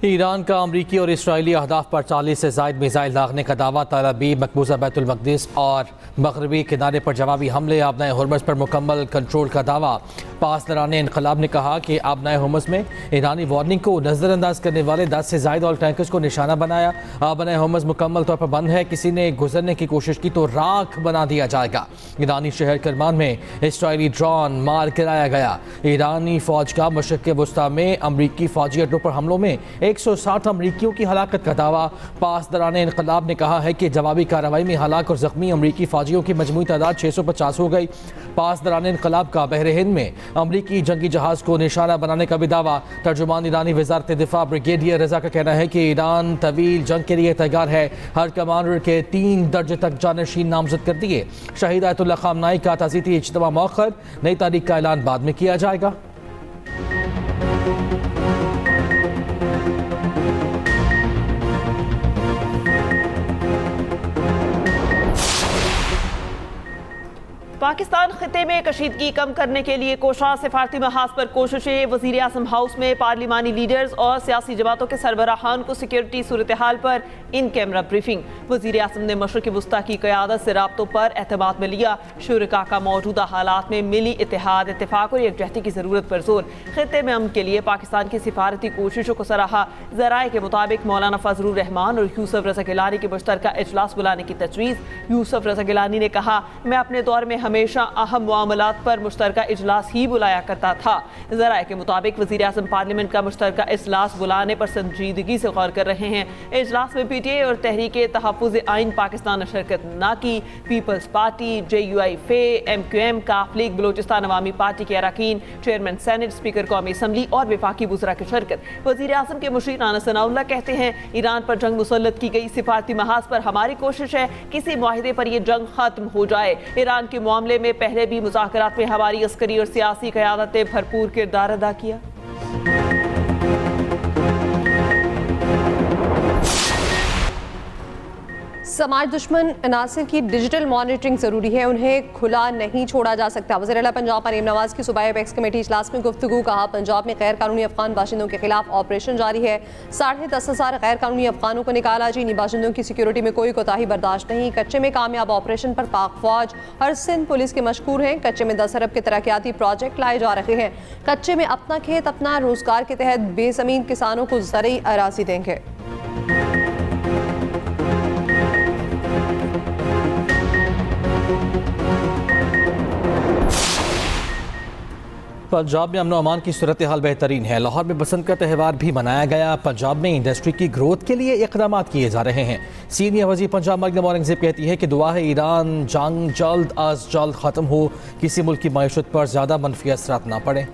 Iran का अमरीकी और इसराइली अहदाफ पर 40 से ज़ायद मिसाइल दागने का दावा। तेल अवीव, मकबूजा बैतुल मक़दिस और मगरबी किनारे पर जवाबी हमले। आबनाए हुर्मुज़ पर मुकम्मल कंट्रोल का दावा। पासदारान इनक़लाब ने कहा कि आबनाए हुर्मुज़ में ईरानी वार्निंग को नज़रअंदाज करने वाले 10 से ज़ायद ऑयल टैंकर्स को निशाना बनाया। आबनाए हुर्मुज़ मुकम्मल तौर पर बंद है। किसी ने गुजरने की कोशिश की तो राख बना दिया जाएगा। ईरानी शहर करमान में इसराइली ड्रोन मार गिराया गया। ईरानी फ़ौज का मशरिक़ वस्ता में अमरीकी फ़ौजी अड्डों पर हमलों में 160 अमरीकियों की हलाकत का दावा। पासदारान इनक़लाब ने कहा है कि जवाबी कार्रवाई में हलाक और ज़ख्मी अमरीकी फ़ौजियों की मजमूई तादाद 650 हो गई। पासदारान इनक़लाब का बहर हिंद में अमरीकी जंगी जहाज़ को निशाना बनाने का भी दावा। तर्जुमान ईरानी वज़ारत दिफ़ा ब्रिगेडियर रज़ा का कहना है कि ईरान तवील जंग के लिए तैयार है। हर कमांडर के 3 दर्जे तक जानशीन नामजद कर दिए। शहीद आयतुल्लाह ख़ामनाई का ताज़ीती इज्तिमा मौखर, नई तारीख का ऐलान बाद में किया जाएगा। पाकिस्तान खिते में कशीदगी कम करने के लिए कोशा। सिफारती महाज पर कोशिशें। वज़ीर आज़म हाउस में पार्लिमानी लीडर्स और सियासी जमातों के सरबराहान को सिक्योरिटी सूरत हाल पर इन कैमरा ब्रीफिंग। वज़ीर आज़म ने मशरिक़ वस्ता की क़यादत से राब्तों पर एतमाद में लिया। शुरका का मौजूदा हालात में मिली इत्तेहाद, इत्तेफाक और यकजहती की ज़रूरत पर जोर। खिते में अमन के लिए पाकिस्तान की सिफारती कोशिशों को सराहा। ज़राए के मुताबिक मौलाना फजलुर रहमान और यूसुफ रज़ा गिलानी के मुश्तरका इजलास बुलाने की तजवीज़। यूसुफ रज़ा गिलानी ने कहा, मैं अपने दौर में हमेशा अहम मामलात पर मुश्तरका इजलास ही बुलाया करता था। ज़राए के मुताबिक वज़ीर आज़म पार्लियामेंट का मुश्तरका इजलास बुलाने पर संजीदगी से गौर कर रहे हैं। इजलास में PTI और तहरीक तहफ़्फ़ुज़ आइन पाकिस्तान ने शिरकत न की। पीपल्स पार्टी, JUI फे, MQM, काफ लीग, बलोचिस्तान अवामी पार्टी के अरकान, चेयरमैन सेनेट, स्पीकर कौमी असम्बली और विफाकी वज़रा की शिरकत। वज़ीर आज़म के मुशीर राना सनाउल्लाह कहते हैं, ईरान पर जंग मुसल्लत की गई। सिफारती महाज पर हमारी कोशिश है किसी मुआहदे पर यह जंग खत्म हो जाए। ईरान के मामले में पहले भी मुज़ाकरात में हमारी अस्करी और सियासी क़यादत ने भरपूर किरदार अदा किया। समाज दुश्मन अनासिर की डिजिटल मॉनिटरिंग ज़रूरी है, उन्हें खुला नहीं छोड़ा जा सकता। वज़ीर आला पंजाब मरीम नवाज़ की सूबाई अपेक्स कमेटी इजलास में गुफ्तगू। कहा, पंजाब में गैर कानूनी अफ़गान बाशिंदों के खिलाफ ऑपरेशन जारी है। 10,500 गैर कानूनी अफ़गानों को निकाला। चीनी बाशिंदों की सिक्योरिटी में कोई कोताही बर्दाश्त नहीं। कच्चे में कामयाब ऑपरेशन पर पाक फौज और सिंध पुलिस के मशकूर हैं। कच्चे में 10 अरब के तरक्याती प्रोजेक्ट लाए जा रहे हैं। कच्चे में अपना खेत अपना रोजगार के तहत बेज़मीन किसानों को ज़रई अराज़ी देंगे। पंजाब में अमन अमान की सूरत हाल बेहतरीन है। लाहौर में बसंत का त्यौहार भी मनाया गया। पंजाब में इंडस्ट्री की ग्रोथ के लिए इक़दाम किए जा रहे हैं। सीनियर वज़ीर पंजाब मरियम औरंगज़ेब कहती है कि दुआ है ईरान जंग जल्द अज जल्द ख़त्म हो, किसी मुल्क की मईशत पर ज़्यादा मनफी असरात ना पड़े।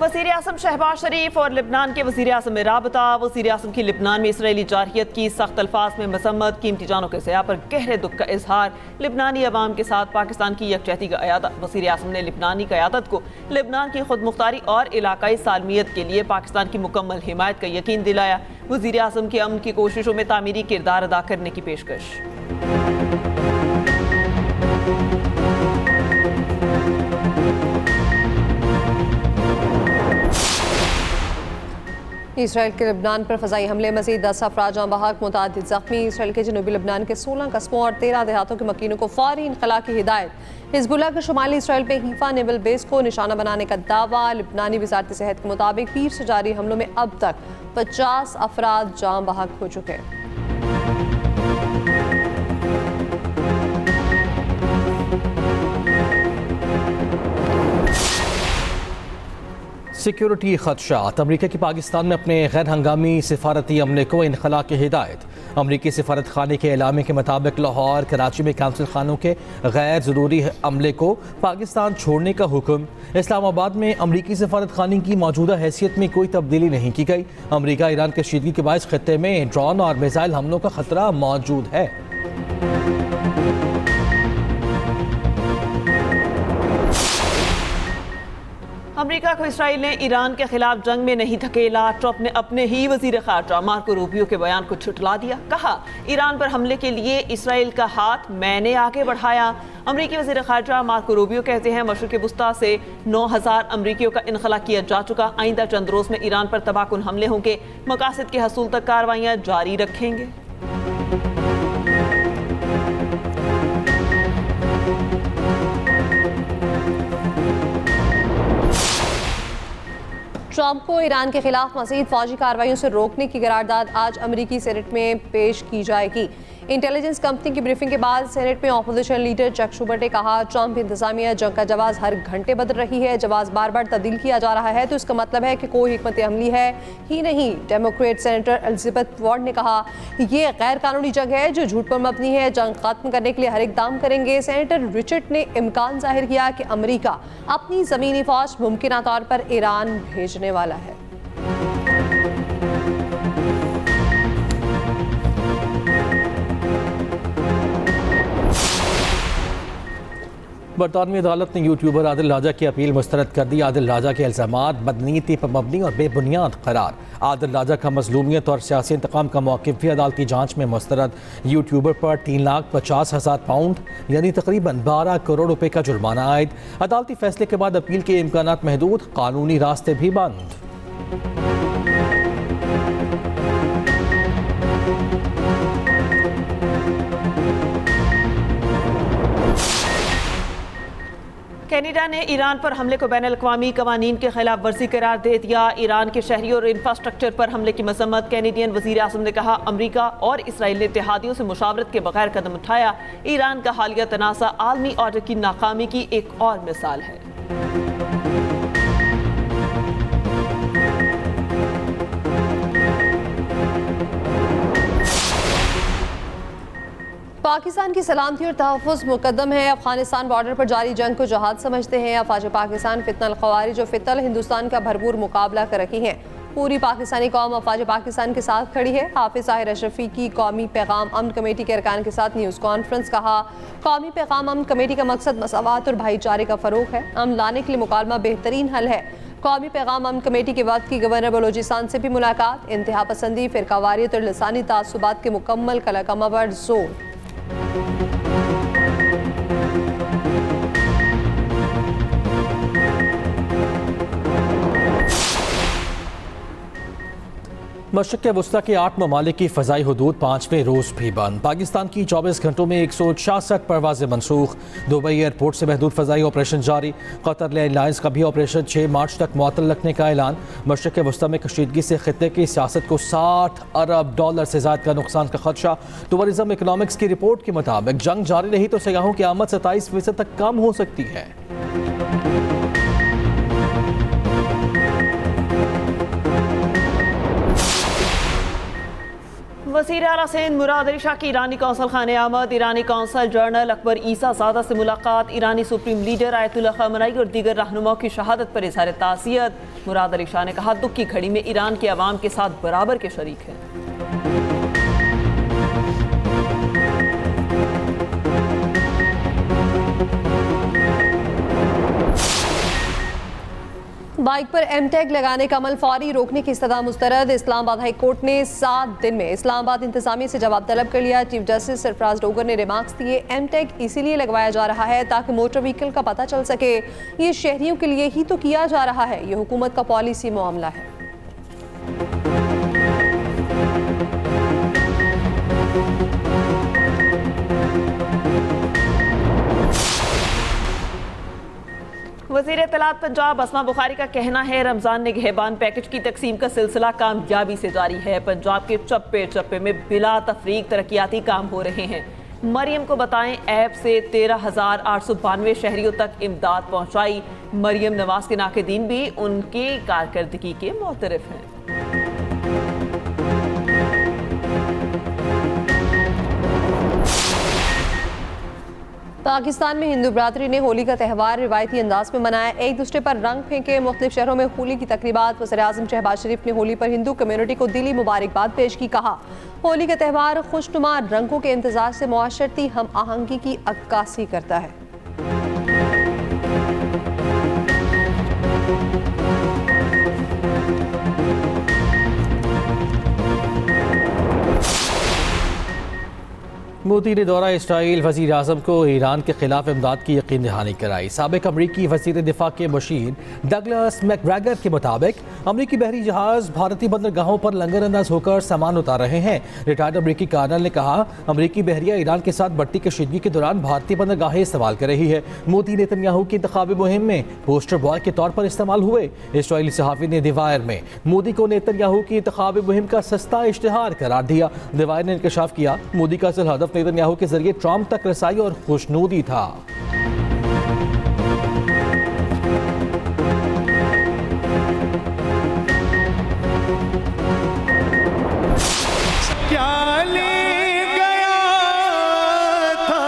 वज़ीर आज़म शहबाज शरीफ और लिबनान के वज़ीर आज़म में राबता। वज़ीर आज़म की लिबनान में इसराइली जारहियत की सख्त अल्फाज में मजम्मत। कीमती जानों के ज़या पर गहरे दुख का इजहार। लिबनानी अवाम के साथ पाकिस्तान की यकजहती का अयादा। वज़ीर आज़म ने लिबनानी क़यादत को लिबनान की खुद मुख्तारी और इलाकाई सालमियत के लिए पाकिस्तान की मुकम्मल हिमायत का यकीन दिलाया। वज़ीर आज़म की अमन की कोशिशों में तामीरी किरदार अदा करने की पेशकश। इसराइल के लिबनान पर फ़ज़ाई हमले, मज़ीद 10 अफराद जाँ बहक, मुतअद्दिद ज़ख्मी। इसराइल के जनूबी लिबनान के 16 कस्बों और 13 देहातों के मकीनों को फ़ौरी इनख़ला की हिदायत। हिज़्बुल्लाह के शुमाली इसराइल पे हीफा नेवल बेस को निशाना बनाने का दावा। लिबनानी वज़ारत सेहत के मुताबिक पीर से जारी हमलों में अब तक 50 अफराद जाँ बहक हो चुके हैं। सिक्योरिटी खदशात। अमरीका की पाकिस्तान में अपने गैर हंगामी सिफारती अमले को इनखला की हिदायत। अमरीकी सिफारत खाने के एलामे के मुताबिक लाहौर कराची में काउंसिल खानों के गैर ज़रूरी अमले को पाकिस्तान छोड़ने का हुक्म। इस्लामाबाद में अमरीकी सिफारत खाने की मौजूदा हैसियत में कोई तब्दीली नहीं की गई। अमरीका ईरान कशीदगी के बायस खत्ते में ड्रोन और मिसाइल हमलों का खतरा मौजूद है। अमेरिका को इसराइल ने ईरान के खिलाफ जंग में नहीं धकेला। ट्रंप ने अपने ही वजीर खारजा मार्को रूबियो के बयान को छुटला दिया। कहा, ईरान पर हमले के लिए इसराइल का हाथ मैंने आगे बढ़ाया। अमेरिकी वजीर खारजा मार्को रूबियो कहते हैं, मशरिक़ वुस्ता से 9,000 अमरीकियों का इनखला किया जा चुका। आइंदा चंद रोज में ईरान पर तबाहकुन हमले होंगे। मकासद के हसूल तक कार्रवाइयाँ जारी रखेंगे। ट्रंप को ईरान के खिलाफ मज़ीद फौजी कार्रवाइयों से रोकने की करारदाद आज अमरीकी सेनेट में पेश की जाएगी। इंटेलिजेंस कंपनी की ब्रीफिंग के बाद सेनेट में अपोजिशन लीडर चक शूबर ने कहा, ट्रंप इंतजामिया जंग का जवाब हर घंटे बदल रही है। जवाब बार बार तब्दील किया जा रहा है तो इसका मतलब है कि कोई हिकमत अमली है ही नहीं। डेमोक्रेट सेनेटर एलिजाबेथ वार्ड ने कहा, ये गैर कानूनी जंग है जो झूठ पर मबनी है। जंग खत्म करने के लिए हर इकदाम करेंगे। सेनेटर रिचर्ड ने इम्कान जाहिर किया कि अमरीका अपनी ज़मीनी फौज मुमकिन तौर पर ईरान भेजने वाला है। बरतानवी अदालत ने यूट्यूबर आदिल राजा की अपील मुस्तरद कर दी। आदिल राजा के इल्ज़ामात बदनीयती पर मबनी और बेबुनियाद करार। आदिल राजा का मजलूमियत और सियासी इंतकाम का मौक़िफ़ भी अदालती जांच में मुस्तरद। यूट्यूबर पर 3,50,000 पाउंड यानी तकरीबन 12 करोड़ रुपए का जुर्माना आयद। अदालती फैसले के बाद अपील के इम्कानात महदूद, कानूनी रास्ते भी बंद। कनाडा ने ईरान पर हमले को बैनुल-अक़वामी क़वानीन के खिलाफ वर्जी करार दे दिया। ईरान के शहरी और इंफ्रास्ट्रक्चर पर हमले की मजम्मत। कैनेडियन वज़ीर आज़म ने कहा, अमरीका और इसराइल ने इत्तेहादियों से मुशावरत के बगैर कदम उठाया। ईरान का हालिया तनाज़ा आलमी ऑर्डर की नाकामी की एक और मिसाल है। पाकिस्तान की सलामती और तहफ़्फ़ुज़ मुक़द्दम है। अफ़ग़ानिस्तान बॉर्डर पर जारी जंग को जहाद समझते हैं। अफ़वाज पाकिस्तान फ़ितनल ख़वारिज और फ़ितनल हिंदुस्तान का भरपूर मुकाबला कर रही हैं। पूरी पाकिस्तानी कौम अफ़वाज पाकिस्तान के साथ खड़ी है। हाफ़िज़ ज़ाहिर अशरफ़ी की कौमी पैगाम अमन कमेटी के अरकान के साथ न्यूज़ कॉन्फ्रेंस। कहा, कौमी पैगाम अमन कमेटी का मकसद मसावात और भाईचारे का फ़रोग़ है। अमन लाने के लिए मुकालमा बेहतरीन हल है। कौमी पैगाम अमन कमेटी के वक्त की गवर्नर बलोचिस्तान से भी मुलाकात। इंतहा पसंदी, फ़िरकावारियत और लसानी तासुबात के मुकम्मल कलाकमा पर जोर। मशरिक़ वुस्ता के 8 ममालिक की फ़ज़ाई हदूद 5वें रोज़ भी बंद। पाकिस्तान की 24 घंटों में 166 परवाज़ें मनसूख। दुबई एयरपोर्ट से महदूद फ़ज़ाई ऑपरेशन जारी। कतर एयरलाइंस का भी ऑपरेशन 6 मार्च तक मुअत्तल रखने का ऐलान। मशरिक़ वुस्ता में कशीदगी से खित्ते की सियासत को $60 अरब से ज़ायद का नुकसान का खदशा। टूरिज़म इकनॉमिक्स की रिपोर्ट के मुताबिक जंग जारी रही तो सयाहों की आमद 27% तक कम हो सकती है। वज़ीर आला सिंध मुराद अली शाह की ईरानी कौंसल खाने आमद। ईरानी कौंसल जनरल अकबर ईसा ज़ादा से मुलाकात। ईरानी सुप्रीम लीडर आयतुल्लाह ख़ामेनी और दीगर रहनुमाओं की शहादत पर इज़हार ताज़ियत। मुराद अली शाह ने कहा, दुख की घड़ी में ईरान के अवाम के साथ बराबर के शरीक हैं। बाइक पर एम टैग लगाने का अमल फौरी रोकने की इस्तदा मुस्तरद। इस्लामाबाद हाई कोर्ट ने 7 दिन में इस्लामाबाद इंतजामिया से जवाब तलब कर लिया। चीफ जस्टिस सरफराज डोगर ने रिमार्क्स दिए, एम टैग इसीलिए लगवाया जा रहा है ताकि मोटर व्हीकल का पता चल सके। ये शहरियों के लिए ही तो किया जा रहा है, ये हुकूमत का पॉलिसी मामला है। वज़ीर इत्तलात पंजाब अस्मा बुखारी का कहना है, रमज़ान निगहबान पैकेज की तकसीम का सिलसिला कामयाबी से जारी है। पंजाब के चप्पे चप्पे में बिला तफरीक तरक्याती काम हो रहे हैं। मरियम को बताएं ऐप से 13,892 शहरियों तक इमदाद पहुँचाई। मरियम नवाज के नाक़दीन भी उनकी कारकर्दगी के मोतरफ हैं। पाकिस्तान में हिंदू बरादरी ने होली का त्यौहार रिवायती अंदाज में मनाया। एक दूसरे पर रंग फेंके। मुख्तलिफ शहरों में होली की तकरीबात। वज़ीर-ए-आज़म शहबाज शरीफ ने होली पर हिंदू कम्युनिटी को दिली मुबारकबाद पेश की। कहा, होली का त्यौहार खुशनुमा रंगों के इंतजार से मुआशरती हम आहंगी की अक्कासी करता है। मोदी ने दौरा इसराइल वज़ीर आज़म को ईरान के खिलाफ इमदाद की यकीन दहानी कराई। साबिक अमरीकी वज़ीर दिफा के मुशीर डगलस मैकग्रेगर के मुताबिक अमरीकी बहरी जहाज भारतीय बंदरगाहों पर लंगर अंदाज होकर सामान उतार रहे हैं। रिटायर्ड अमरीकी कर्नल ने कहा, अमरीकी बहरिया ईरान के साथ बढ़ती कशीदगी के दौरान भारतीय बंदरगाहें इस्तेमाल कर रही है। मोदी नेतन्याहू की इंतखाबी मुहिम में पोस्टर बॉय के तौर पर इस्तेमाल हुए। इसराइली सहाफ़ी ने द वायर में मोदी को नेतन्याहू की इंतखाबी मुहिम का सस्ता इश्तिहार करार दिया। द वायर ने इंकशाफ किया, मोदी का असल हदफ नेतन्याहू के जरिए ट्रंप तक रसाई और खुशनूदी था। क्या ले गया था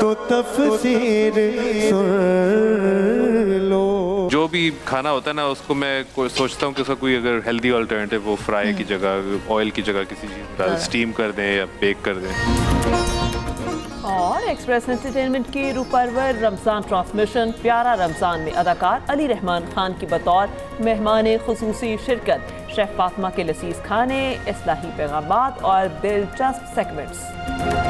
तो तफसीर सुन लो। जो भी खाना होता है ना, उसको मैं सोचता हूँ कि उसका कोई अगर हेल्दी अल्टरनेटिव वो फ्राई की जगह, ऑयल की जगह किसी चीज़ डाल स्टीम कर दें या बेक कर दें। और एक्सप्रेस एंटरटेनमेंट की रूपरवर रमज़ान ट्रांसमिशन प्यारा रमज़ान में अदाकार अली रहमान खान की बतौर मेहमान खुसूसी शिरकत, शेफ फातिमा के लजीज खाने, इस्लाही पैगामात और दिलचस्प सेगमेंट्स।